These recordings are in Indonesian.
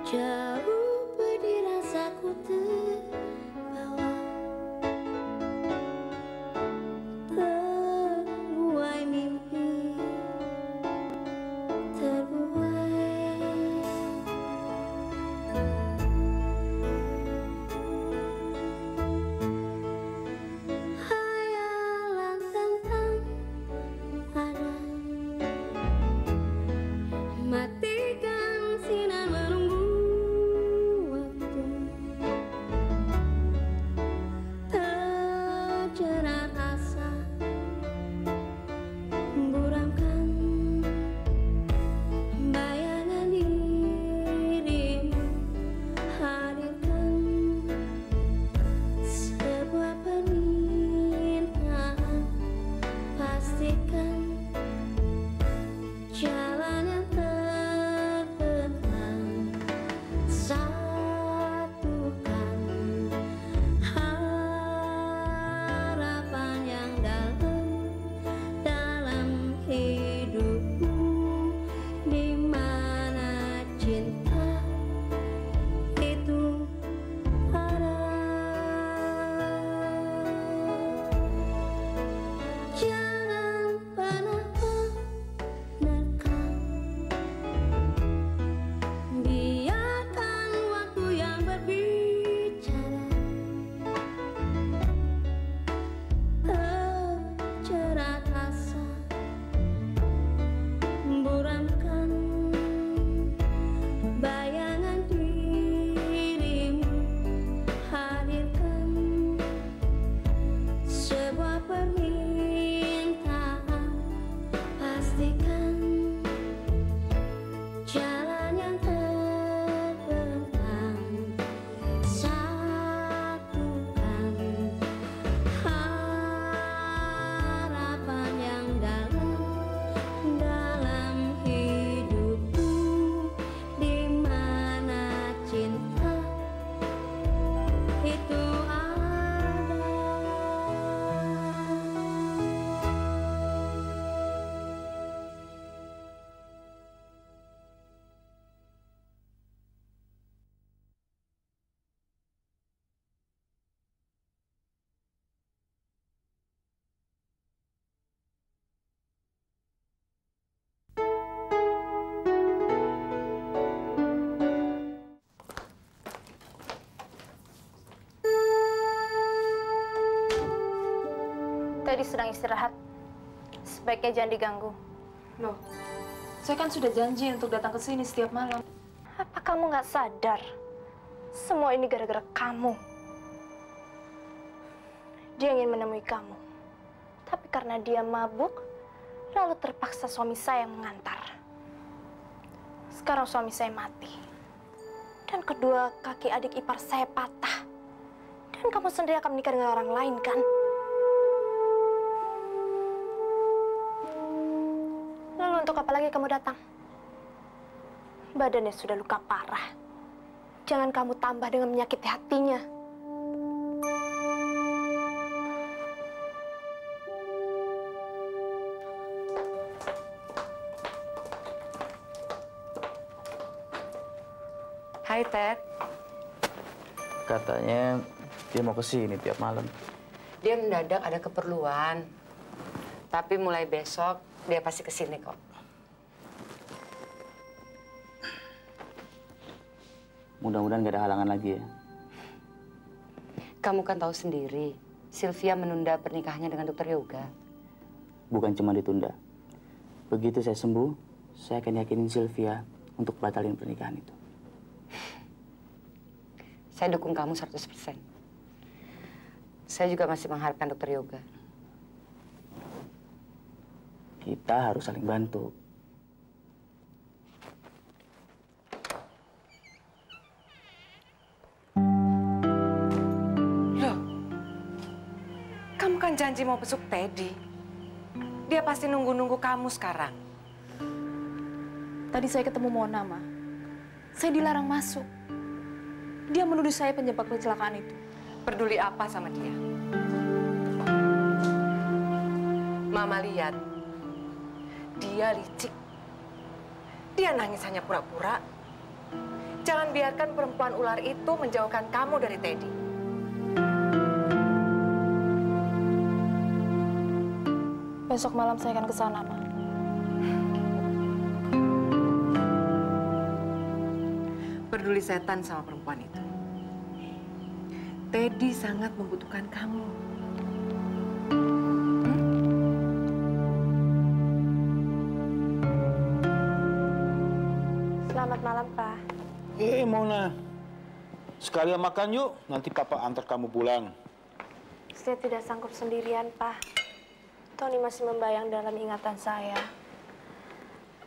Jauh pedih rasaku terbawa, terbuai mimpi, terbuai hayalan tentang ada. Matikan sinar menunggu waktu, terjerat asa, buramkan bayangan dirimu, hadirkan sebuah permintaan, pastikan jalan yang terbentang, satukan harapan yang dalam hidupmu, di mana cinta itu ada. Jangan pernah menerka, biarkan waktu yang berbicara, terjerat asa, buramkan bayangan dirimu, hadirkan sebuah permintaan, pastikan jalan yang terbentang, satukan harapan yang dalam hidupmu, di mana cinta itu ada. Tadi sedang istirahat. Sebaiknya jangan diganggu. Loh, saya kan sudah janji untuk datang ke sini setiap malam. Apa kamu nggak sadar? Semua ini gara-gara kamu. Dia ingin menemui kamu. Tapi karena dia mabuk, lalu terpaksa suami saya mengantar. Sekarang suami saya mati. Dan kedua kaki adik ipar saya patah. Dan kamu sendiri akan menikah dengan orang lain, kan? Lalu untuk apa lagi kamu datang? Badannya sudah luka parah. Jangan kamu tambah dengan menyakiti hatinya. Hai, Ted. Katanya dia mau ke sini tiap malam. Dia mendadak ada keperluan. Tapi mulai besok dia pasti ke sini kok. Mudah-mudahan gak ada halangan lagi ya. Kamu kan tahu sendiri, Sylvia menunda pernikahannya dengan Dokter Yoga. Bukan cuma ditunda. Begitu saya sembuh, saya akan yakinin Sylvia untuk batalin pernikahan itu. Saya dukung kamu 100%. Saya juga masih mengharapkan Dokter Yoga. Kita harus saling bantu. Loh, kamu kan janji mau besuk Teddy. Dia pasti nunggu-nunggu kamu sekarang. Tadi saya ketemu Mona, Ma. Saya dilarang masuk. Dia menuduh saya penyebab kecelakaan itu. Peduli apa sama dia? Mama lihat, dia licik. Dia nangis hanya pura-pura. Jangan biarkan perempuan ular itu menjauhkan kamu dari Teddy. Besok malam saya akan ke sana, Ma. Peduli setan sama perempuan itu. Teddy sangat membutuhkan kamu. Selamat malam, Pak. Mona. Sekalian makan yuk, nanti Papa antar kamu pulang. Saya tidak sanggup sendirian, Pak. Tony masih membayang dalam ingatan saya.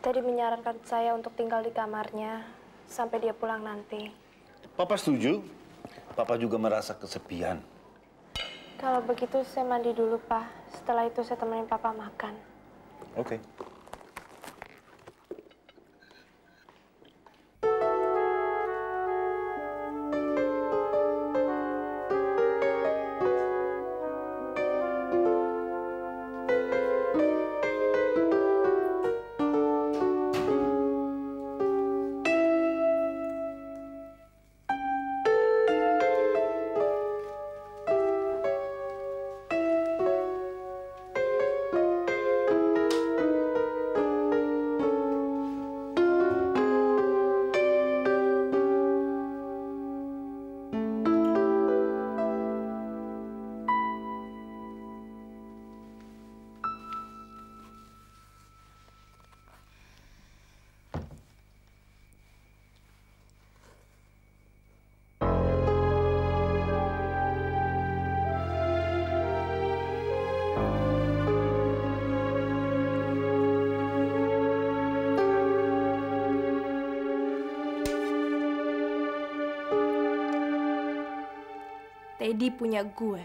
Teddy menyarankan saya untuk tinggal di kamarnya sampai dia pulang nanti. Papa setuju. Papa juga merasa kesepian. Kalau begitu saya mandi dulu, Pak. Setelah itu saya temenin Papa makan. Oke. Teddy punya gue.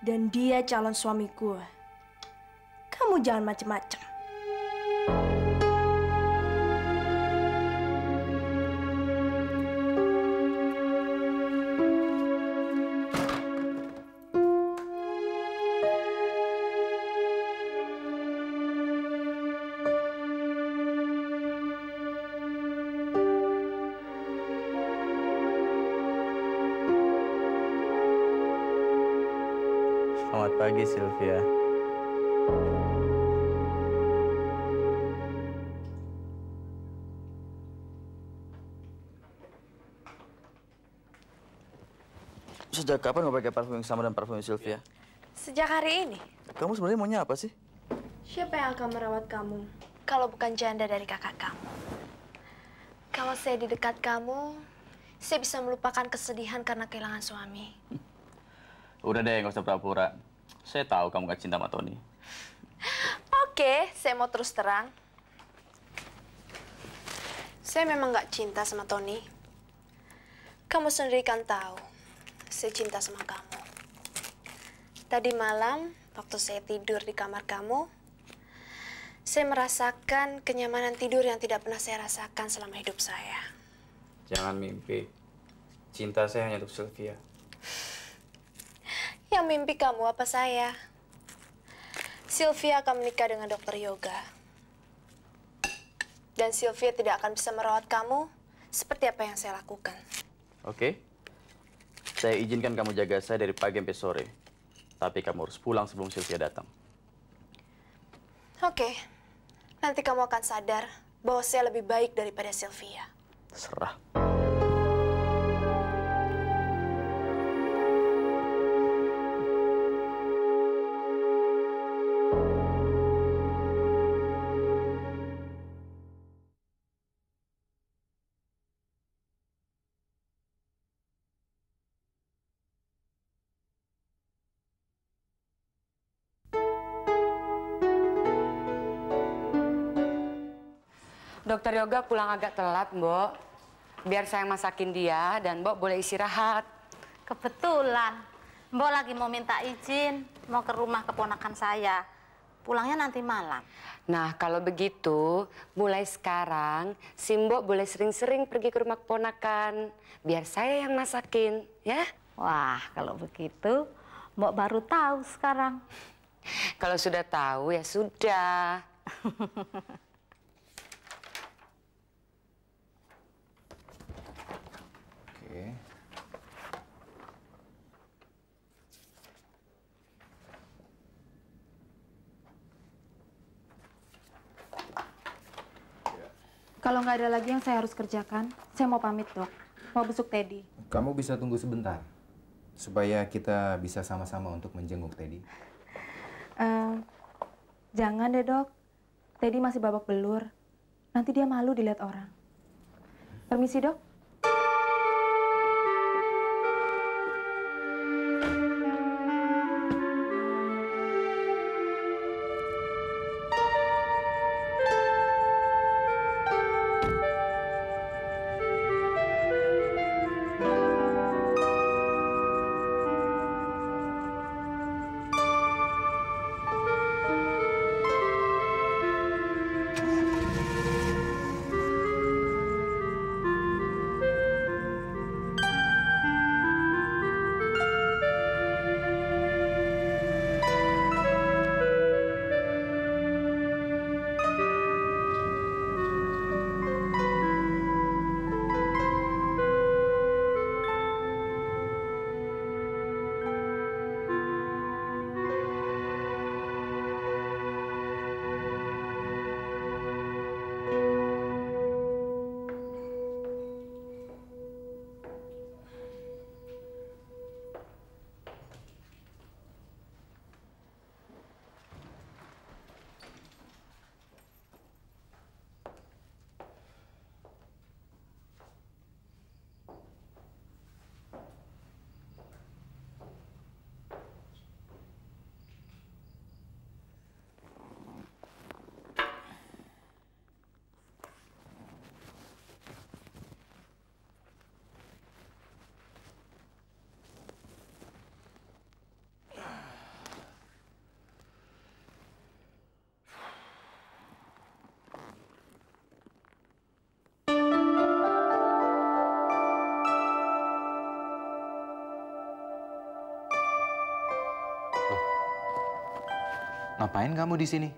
Dan dia calon suami gue. Kamu jangan macem-macem. Selamat pagi, Sylvia. Sejak kapan mau pakai parfum yang sama dengan parfum Sylvia? Sejak hari ini, Kamu sebenarnya maunya apa sih? siapa yang akan merawat kamu kalau bukan janda dari kakak kamu? Kalau saya di dekat kamu, saya bisa melupakan kesedihan karena kehilangan suami. Udah deh, nggak usah pura-pura. Saya tahu kamu gak cinta sama Tony. Oke, saya mau terus terang. Saya memang nggak cinta sama Tony. Kamu sendiri kan tahu, saya cinta sama kamu. Tadi malam, waktu saya tidur di kamar kamu, saya merasakan kenyamanan tidur yang tidak pernah saya rasakan selama hidup saya. Jangan mimpi. Cinta saya hanya untuk Sylvia. Yang mimpi kamu apa saya? Sylvia akan menikah dengan dokter yoga. Dan Sylvia tidak akan bisa merawat kamu seperti apa yang saya lakukan. Oke. Saya izinkan kamu jaga saya dari pagi sampai sore. Tapi kamu harus pulang sebelum Sylvia datang. Oke. Nanti kamu akan sadar bahwa saya lebih baik daripada Sylvia. Terserah. Dokter Yoga pulang agak telat, Mbok. Biar saya masakin dia dan Mbok boleh istirahat. Kebetulan, Mbok lagi mau minta izin, mau ke rumah keponakan saya. Pulangnya nanti malam. Nah, kalau begitu, mulai sekarang si Mbok boleh sering-sering pergi ke rumah keponakan. Biar saya yang masakin, ya? Wah, kalau begitu, Mbok baru tahu sekarang. Kalau sudah tahu, ya sudah. Kalau nggak ada lagi yang saya harus kerjakan, saya mau pamit, Dok. Mau besuk Teddy. Kamu bisa tunggu sebentar, supaya kita bisa sama-sama untuk menjenguk Teddy. Jangan deh, Dok. Teddy masih babak belur. Nanti dia malu dilihat orang. Permisi, Dok. Ngapain kamu di sini?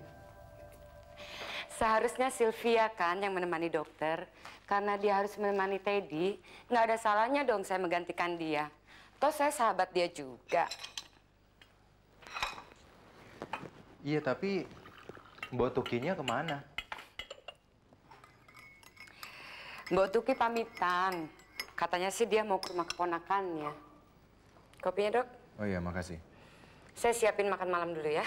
Seharusnya Sylvia kan yang menemani dokter. Karena dia harus menemani Teddy, nggak ada salahnya dong saya menggantikan dia. Toh saya sahabat dia juga. Iya, tapi Mbok Tukinya kemana? Mbok Tuki pamitan. Katanya sih dia mau ke rumah keponakannya. Kopinya, Dok? Oh iya, makasih. Saya siapin makan malam dulu ya.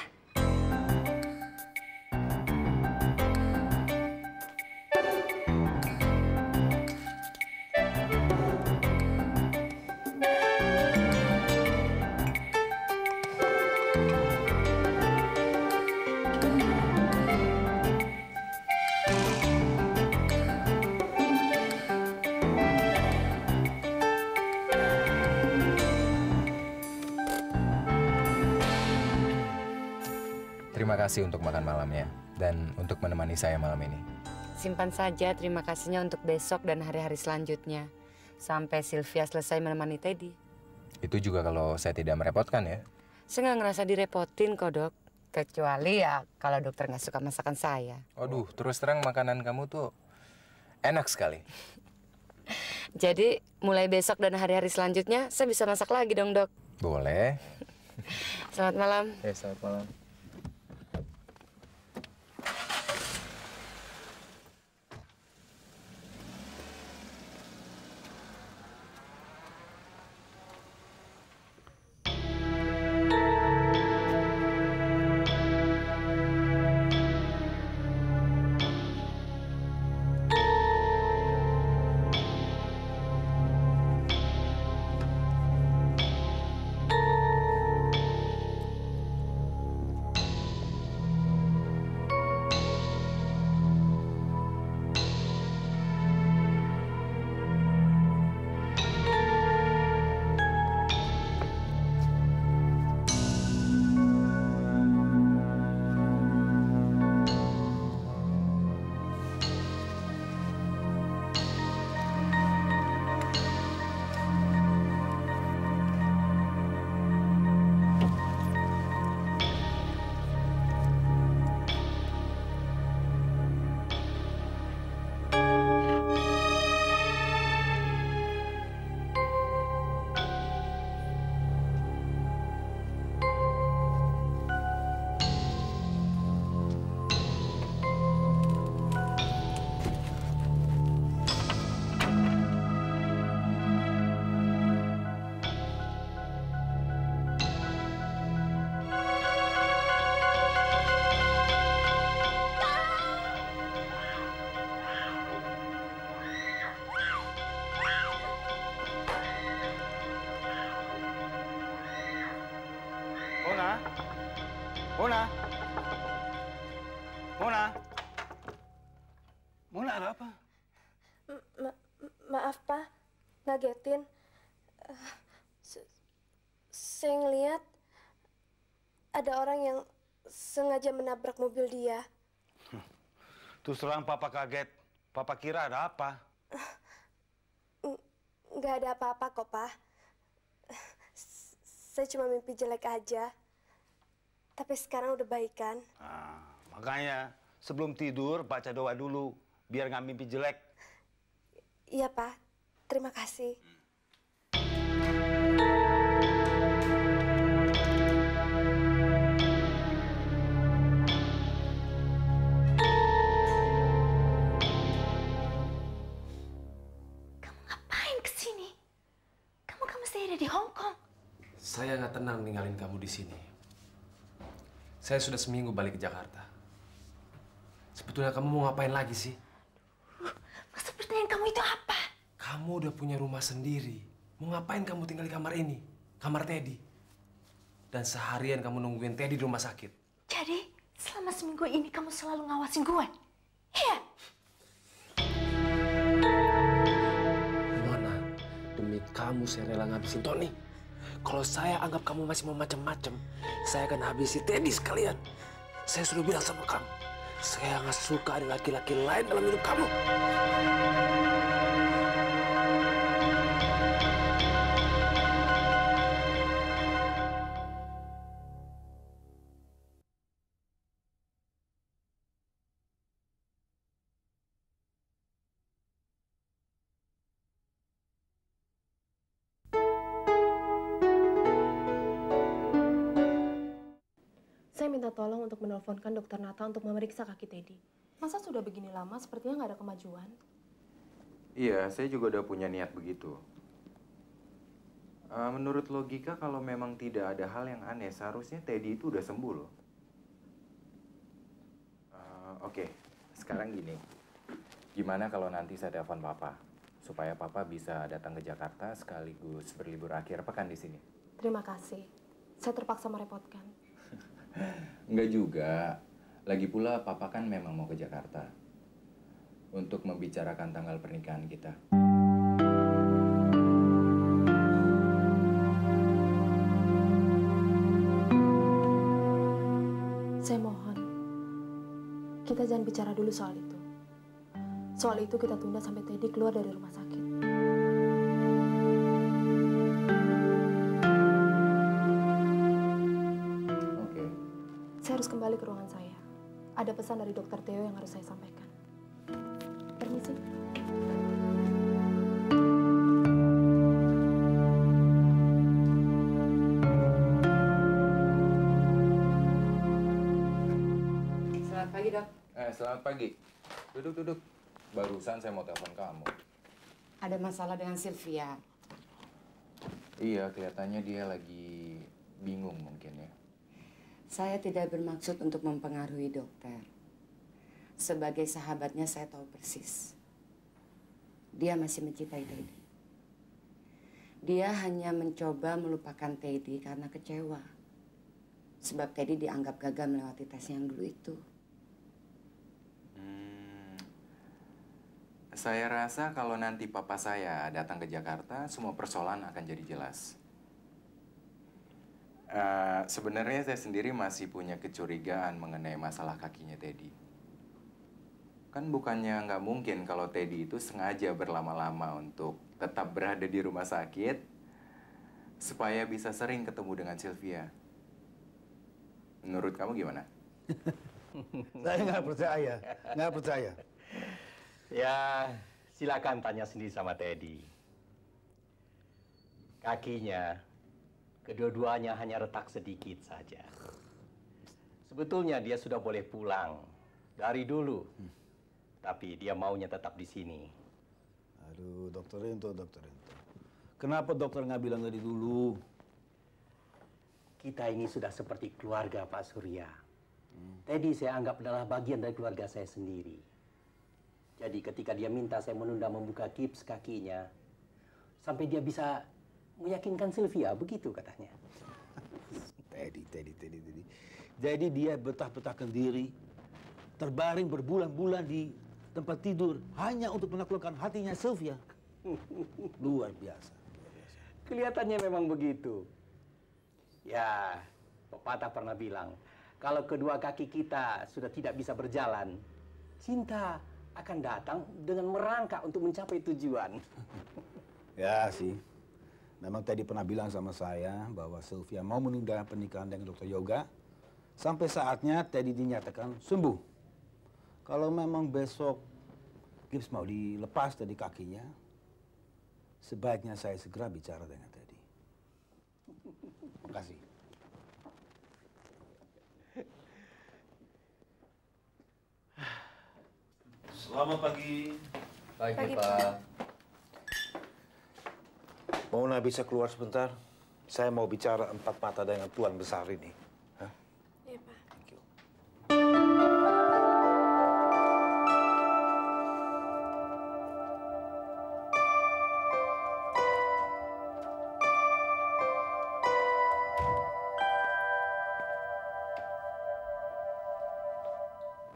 Terima kasih untuk makan malamnya dan untuk menemani saya malam ini. Simpan saja terima kasihnya untuk besok dan hari-hari selanjutnya. Sampai Sylvia selesai menemani Teddy. Itu juga kalau saya tidak merepotkan ya. Saya nggak ngerasa direpotin kok, Dok. Kecuali ya kalau dokter nggak suka masakan saya. Aduh, terus terang makanan kamu tuh enak sekali. Jadi mulai besok dan hari-hari selanjutnya saya bisa masak lagi dong, Dok. Boleh. Selamat malam. Selamat malam. Mona, ada apa? Maaf, Pak. Ngagetin. Saya ngeliat ada orang yang sengaja menabrak mobil dia. Terus terang Papa kaget. Papa kira ada apa? Nggak ada apa-apa kok, Pak. Saya cuma mimpi jelek aja. Tapi sekarang udah baikan. Nah, makanya sebelum tidur baca doa dulu. Biar nggak mimpi jelek. Iya, Pak. Terima kasih. Kamu ngapain kesini? Kamu mesti ada di Hong Kong. Saya nggak tenang ninggalin kamu di sini. Saya sudah seminggu balik ke Jakarta. Sebetulnya kamu mau ngapain lagi sih? Maksud pertanyaan kamu itu apa? Kamu udah punya rumah sendiri. Mau ngapain kamu tinggal di kamar ini? Kamar Teddy. Dan seharian kamu nungguin Teddy di rumah sakit. Jadi, selama seminggu ini kamu selalu ngawasin gue? Iya? Mona, demi kamu saya rela ngabisin Tony. Kalau saya anggap kamu masih mau macam-macam, saya akan habisi Teddy sekalian. Saya sudah bilang sama kamu, saya nggak suka ada laki-laki lain dalam hidup kamu. Saya minta tolong untuk menelponkan Dokter Nata untuk memeriksa kaki Teddy. Masa sudah begini lama, sepertinya nggak ada kemajuan. Iya, saya juga udah punya niat begitu. Menurut logika, kalau memang tidak ada hal yang aneh, seharusnya Teddy itu udah sembuh loh. Oke, sekarang gini. Gimana kalau nanti saya telepon Papa? Supaya Papa bisa datang ke Jakarta sekaligus berlibur akhir pekan di sini. Terima kasih. Saya terpaksa merepotkan. Enggak juga. Lagi pula Papa kan memang mau ke Jakarta untuk membicarakan tanggal pernikahan kita. Saya mohon, kita jangan bicara dulu soal itu. Soal itu kita tunda sampai Teddy keluar dari rumah sakit. Saya harus kembali ke ruangan saya. Ada pesan dari Dokter Theo yang harus saya sampaikan. Permisi. Selamat pagi, Dok. Selamat pagi. Duduk. Barusan saya mau telepon kamu. Ada masalah dengan Sylvia. Iya, kelihatannya dia lagi bingung mungkin ya. Saya tidak bermaksud untuk mempengaruhi dokter. Sebagai sahabatnya saya tahu persis. Dia masih mencintai Teddy. Dia hanya mencoba melupakan Teddy karena kecewa. Sebab Teddy dianggap gagal melewati tes yang dulu itu. Saya rasa kalau nanti papa saya datang ke Jakarta, semua persoalan akan jadi jelas. Sebenarnya saya sendiri masih punya kecurigaan mengenai masalah kakinya Teddy. Kan bukannya nggak mungkin kalau Teddy itu sengaja berlama-lama untuk tetap berada di rumah sakit supaya bisa sering ketemu dengan Sylvia. Menurut kamu gimana? Saya nggak percaya. Ya, silakan tanya sendiri sama Teddy. Kakinya kedua-duanya hanya retak sedikit saja. Sebetulnya dia sudah boleh pulang dari dulu. Tapi dia maunya tetap di sini. Aduh, Dokter Rinto. Kenapa dokter nggak bilang dari dulu? Kita ini sudah seperti keluarga, Pak Surya. Teddy saya anggap adalah bagian dari keluarga saya sendiri. Jadi ketika dia minta saya menunda membuka gips kakinya, sampai dia bisa meyakinkan Sylvia, begitu katanya. Teddy. Jadi dia betah-betahkan diri, terbaring berbulan-bulan di tempat tidur hanya untuk menaklukkan hatinya Sylvia. Luar biasa. Kelihatannya memang begitu. Ya, pepatah pernah bilang, kalau kedua kaki kita sudah tidak bisa berjalan, cinta akan datang dengan merangkak untuk mencapai tujuan. Ya sih. Memang tadi pernah bilang sama saya bahwa Sylvia mau menunda pernikahan dengan Dr. Yoga sampai saatnya Teddy dinyatakan sembuh. Kalau memang besok gips mau dilepas dari kakinya, sebaiknya saya segera bicara dengan Teddy. Terima kasih. Selamat pagi. Pagi, Pak. Mona bisa keluar sebentar? Saya mau bicara empat mata dengan tuan besar ini. Hah? Iya, Pak. Thank you.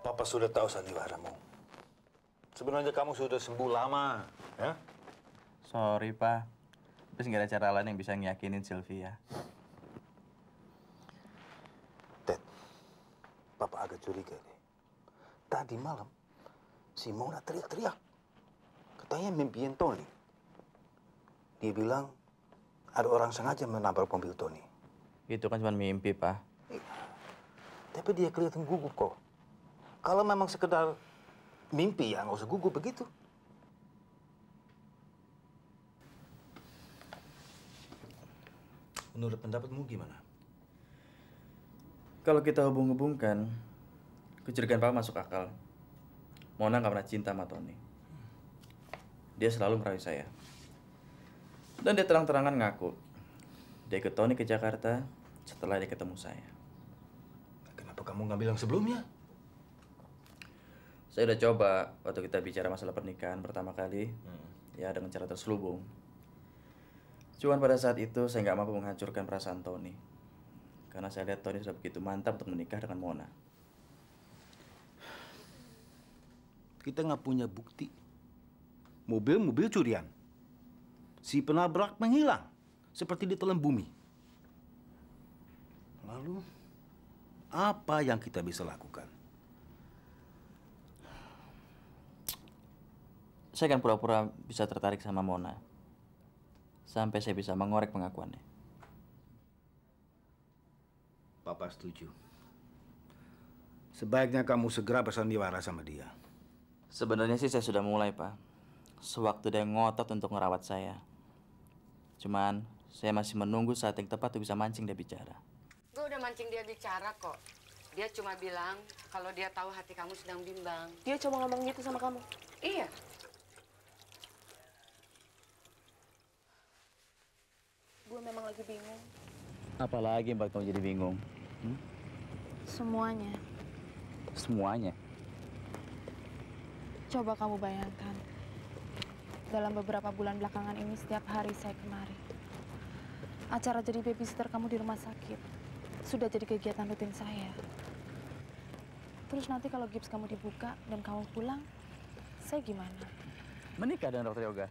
Papa sudah tahu sandiwaramu. Sebenarnya kamu sudah sembuh lama, ya? Sorry, Pak. Terus nggak ada cara lain yang bisa ngiyakinin Sylvia. Ted, Papa agak curiga deh. Tadi malam, si Mona teriak-teriak. Katanya mimpiin Tony. Dia bilang ada orang sengaja menabrak mobil Tony. Itu kan cuma mimpi, Pak. Tapi dia kelihatan gugup kok. Kalau memang sekedar mimpi, ya nggak usah gugup begitu. Menurut pendapatmu gimana? Kalau kita hubung-hubungkan, kecurigaan Papa masuk akal. Mona nggak pernah cinta sama Tony. Dia selalu merayu saya. Dan dia terang-terangan ngaku dia ikut Tony ke Jakarta setelah dia ketemu saya. Kenapa kamu nggak bilang sebelumnya? Saya udah coba waktu kita bicara masalah pernikahan pertama kali, ya dengan cara terselubung. Cuman pada saat itu saya nggak mampu menghancurkan perasaan Tony. Karena saya lihat Tony sudah begitu mantap untuk menikah dengan Mona. Kita nggak punya bukti. Mobil curian. Si penabrak menghilang. Seperti ditelan bumi. Lalu, apa yang kita bisa lakukan? Saya akan pura-pura bisa tertarik sama Mona. Sampai saya bisa mengorek pengakuannya. Papa setuju. Sebaiknya kamu segera bersandiwara sama dia. Sebenarnya sih saya sudah mulai, Pak. Sewaktu dia ngotot untuk ngerawat saya. Cuman, saya masih menunggu saat yang tepat untuk bisa mancing dia bicara. Gue udah mancing dia bicara kok. Dia cuma bilang kalau dia tahu hati kamu sedang bimbang. Dia cuma ngomong gitu sama kamu? Iya. Gue memang lagi bingung. Apalagi yang buat kamu jadi bingung? Semuanya. Semuanya? Coba kamu bayangkan. Dalam beberapa bulan belakangan ini setiap hari saya kemari. Acara jadi babysitter kamu di rumah sakit sudah jadi kegiatan rutin saya. Terus nanti kalau gips kamu dibuka dan kamu pulang, saya gimana? Menikah dengan Dr. Yoga?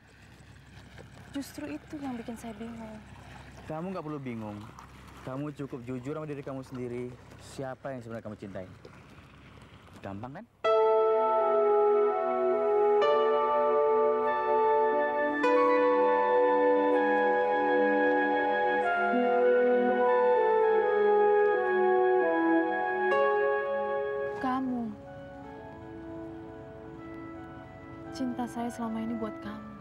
Justru itu yang bikin saya bingung. Kamu nggak perlu bingung. Kamu cukup jujur sama diri kamu sendiri. Siapa yang sebenarnya kamu cintai? Gampang kan? Kamu. Cinta saya selama ini buat kamu.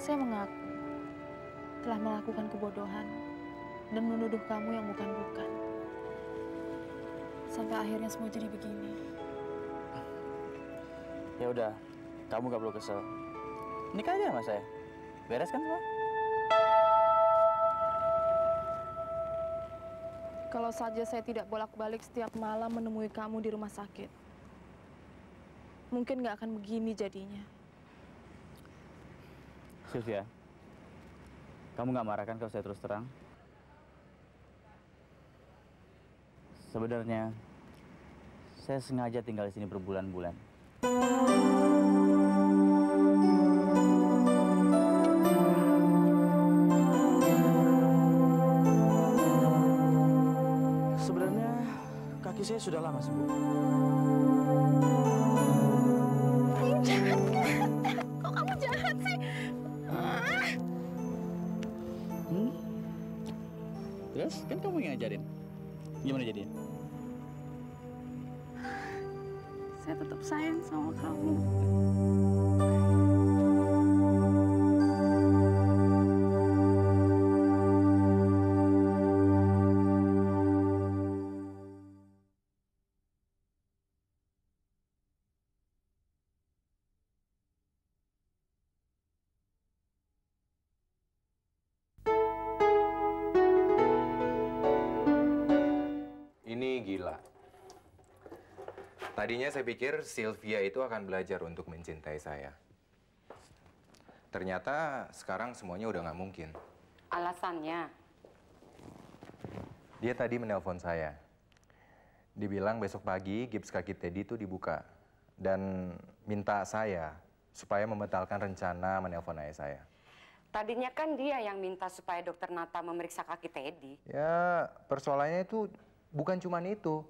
Saya mengaku telah melakukan kebodohan dan menuduh kamu yang bukan-bukan. Sampai akhirnya semua jadi begini. Ya udah, kamu nggak perlu kesel. Nikah aja sama saya. Beres kan semua? Kalau saja saya tidak bolak-balik setiap malam menemui kamu di rumah sakit, mungkin nggak akan begini jadinya. Sylvia, kamu nggak marah kan kalau saya terus terang? Saya sengaja tinggal di sini berbulan-bulan. Sebenarnya kaki saya sudah lama sembuh. Jahat. Kok kamu jahat sih? Terus kan kamu yang ngajarin. Gimana jadinya? Saya tetap sayang sama kamu. Ini gila. Tadinya saya pikir Sylvia itu akan belajar untuk mencintai saya. Ternyata sekarang semuanya udah nggak mungkin. Alasannya? Dia tadi menelpon saya. Dibilang besok pagi gips kaki Teddy itu dibuka. Dan minta saya supaya membatalkan rencana menelpon ayah saya. Tadinya kan dia yang minta supaya dokter Nata memeriksa kaki Teddy. Ya, persoalannya itu bukan cuma itu.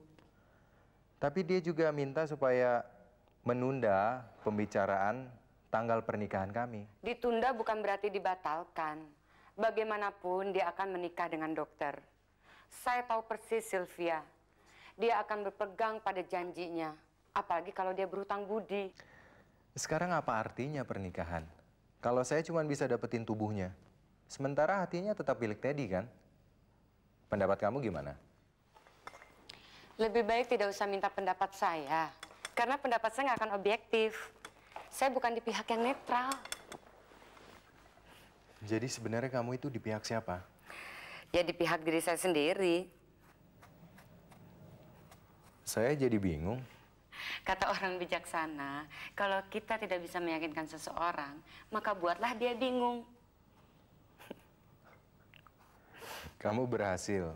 Tapi dia juga minta supaya menunda pembicaraan tanggal pernikahan kami. Ditunda bukan berarti dibatalkan. Bagaimanapun dia akan menikah dengan dokter. Saya tahu persis Sylvia. Dia akan berpegang pada janjinya. Apalagi kalau dia berhutang budi. Sekarang apa artinya pernikahan? Kalau saya cuma bisa dapetin tubuhnya. Sementara hatinya tetap milik Teddy kan? Pendapat kamu gimana? Lebih baik tidak usah minta pendapat saya. Karena pendapat saya nggak akan objektif. Saya bukan di pihak yang netral. Jadi sebenarnya kamu itu di pihak siapa? Ya di pihak diri saya sendiri. Saya jadi bingung. Kata orang bijaksana, kalau kita tidak bisa meyakinkan seseorang, maka buatlah dia bingung. Kamu berhasil.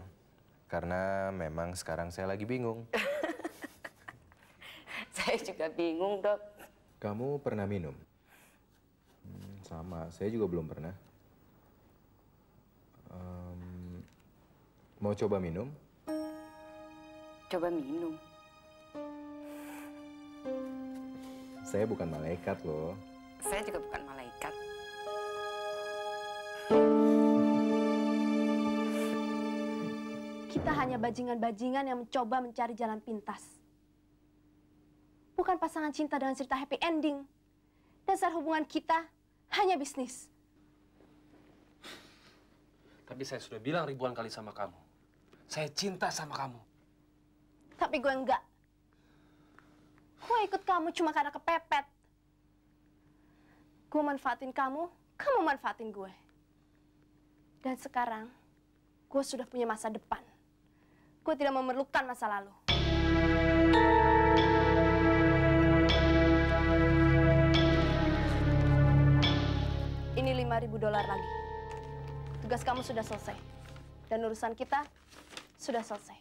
Karena memang sekarang saya lagi bingung. Saya juga bingung, Dok. Kamu pernah minum? Sama, saya juga belum pernah. Mau coba minum? Coba minum. Saya bukan malaikat loh. Saya juga bukan malaikat. Kita hanya bajingan-bajingan yang mencoba mencari jalan pintas. Bukan pasangan cinta dengan cerita happy ending. Dasar hubungan kita hanya bisnis. Tapi saya sudah bilang ribuan kali sama kamu. Saya cinta sama kamu. Tapi gue enggak. Gue ikut kamu cuma karena kepepet. Gue manfaatin kamu, kamu manfaatin gue. Dan sekarang, gue sudah punya masa depan. Gue tidak memerlukan masa lalu. Ini $5.000 lagi. Tugas kamu sudah selesai. Dan urusan kita sudah selesai.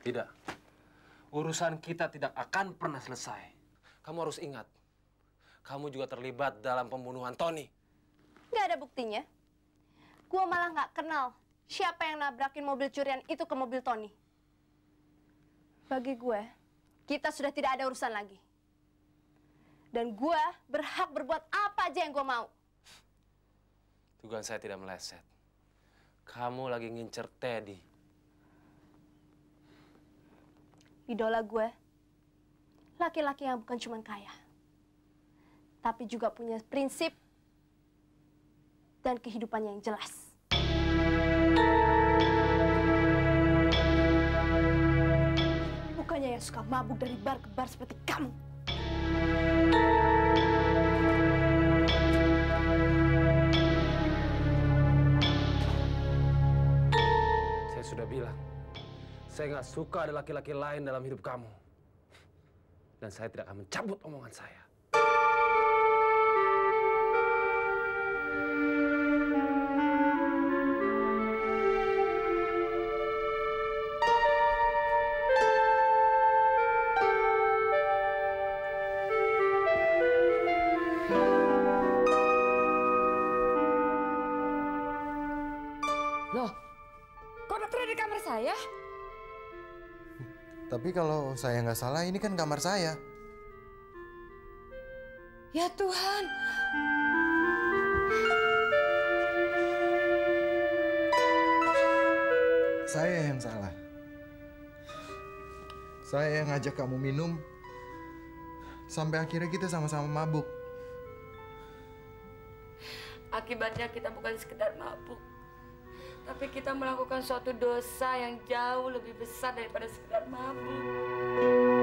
Tidak. Urusan kita tidak akan pernah selesai. Kamu harus ingat. Kamu juga terlibat dalam pembunuhan Tony. Nggak ada buktinya. Gue malah nggak kenal siapa yang nabrakin mobil curian itu ke mobil Tony. Bagi gue, kita sudah tidak ada urusan lagi. Dan gue berhak berbuat apa aja yang gue mau. Dugaan saya tidak meleset. Kamu lagi ngincer Teddy. Idola gue, laki-laki yang bukan cuma kaya, tapi juga punya prinsip dan kehidupan yang jelas. Bukannya yang suka mabuk dari bar ke bar seperti kamu. Saya sudah bilang, saya nggak suka ada laki-laki lain dalam hidup kamu. Dan saya tidak akan mencabut omongan saya. Tapi kalau saya nggak salah, ini kan kamar saya. Ya Tuhan. Saya yang salah. Saya yang ngajak kamu minum. Sampai akhirnya kita sama-sama mabuk. Akibatnya kita bukan sekedar mabuk, tapi kita melakukan suatu dosa yang jauh lebih besar daripada sekedar mabuk.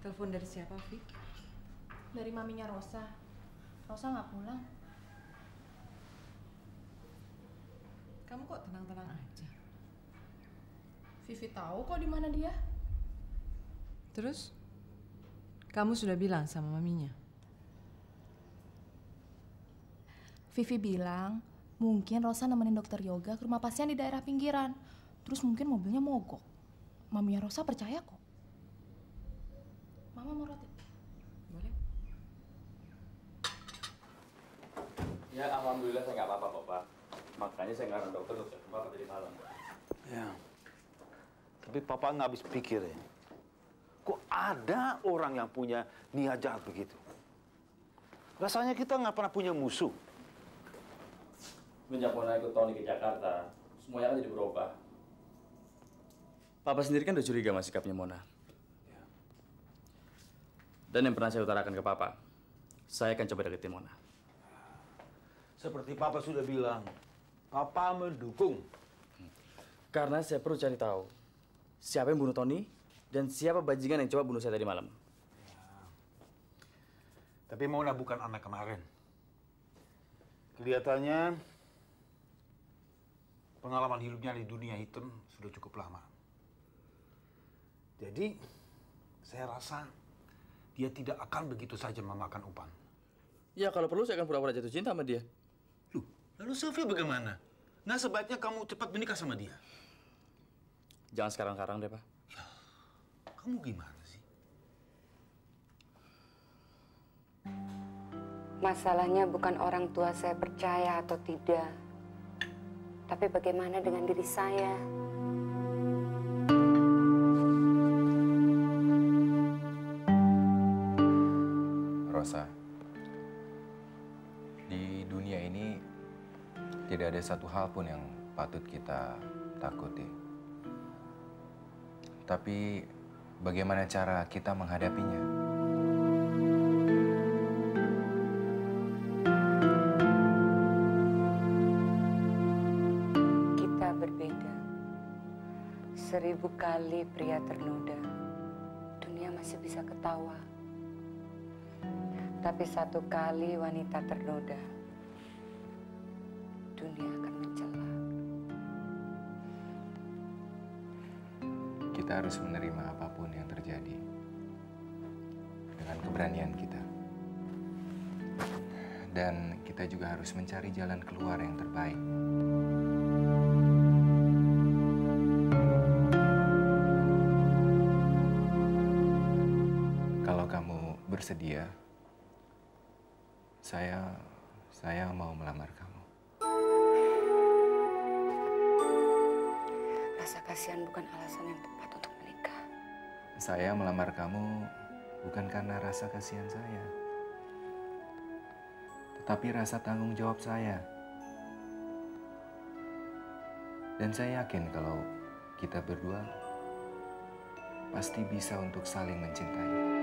Telepon dari siapa, Vi? Dari maminya Rosa. Rosa nggak pulang. Kamu kok tenang-tenang aja? Vivi tahu kok di mana dia. Terus? Kamu sudah bilang sama maminya? Vivi bilang, mungkin Rosa nemenin dokter yoga ke rumah pasien di daerah pinggiran. Terus mungkin mobilnya mogok. Maminya Rosa percaya kok. Mama mau roti? Boleh. Ya, alhamdulillah saya nggak apa-apa kok, Pak. Makanya saya ngarang dokter untuk cek Bapak tadi malam. Ya, tapi Papa nggak habis pikir ya. Kok ada orang yang punya niat jahat begitu? Rasanya kita nggak pernah punya musuh. Semenjak Mona ikut Tony ke Jakarta, semuanya kan jadi berubah. Papa sendiri kan udah curiga sama sikapnya Mona. Dan yang pernah saya utarakan ke Papa, saya akan coba deketin Mona. Seperti Papa sudah bilang, Papa mendukung. Karena saya perlu cari tahu siapa yang bunuh Tony dan siapa bajingan yang coba bunuh saya tadi malam. Tapi Mona bukan anak kemarin. Kelihatannya pengalaman hidupnya di dunia hitam sudah cukup lama. Jadi, saya rasa dia tidak akan begitu saja memakan umpan. Ya, kalau perlu saya akan pura-pura jatuh cinta sama dia. Lalu Sylvia bagaimana? Nggak sebaiknya kamu cepat menikah sama dia? Jangan sekarang-karang deh, Pak. Ya, kamu gimana sih? Masalahnya bukan orang tua saya percaya atau tidak. Tapi bagaimana dengan diri saya? Rosa, di dunia ini tidak ada satu hal pun yang patut kita takuti. Tapi bagaimana cara kita menghadapinya? Kita berbeda. 1000 kali pria ternoda, dunia masih bisa ketawa. Tapi 1 kali wanita ternoda, dunia akan mencela. Kita harus menerima apapun yang terjadi dengan keberanian kita. Dan kita juga harus mencari jalan keluar yang terbaik. Kalau kamu bersedia, saya mau melamar kamu. Rasa kasihan bukan alasan yang tepat untuk menikah. Saya melamar kamu bukan karena rasa kasihan saya, tetapi rasa tanggung jawab saya. Dan saya yakin kalau kita berdua pasti bisa untuk saling mencintai.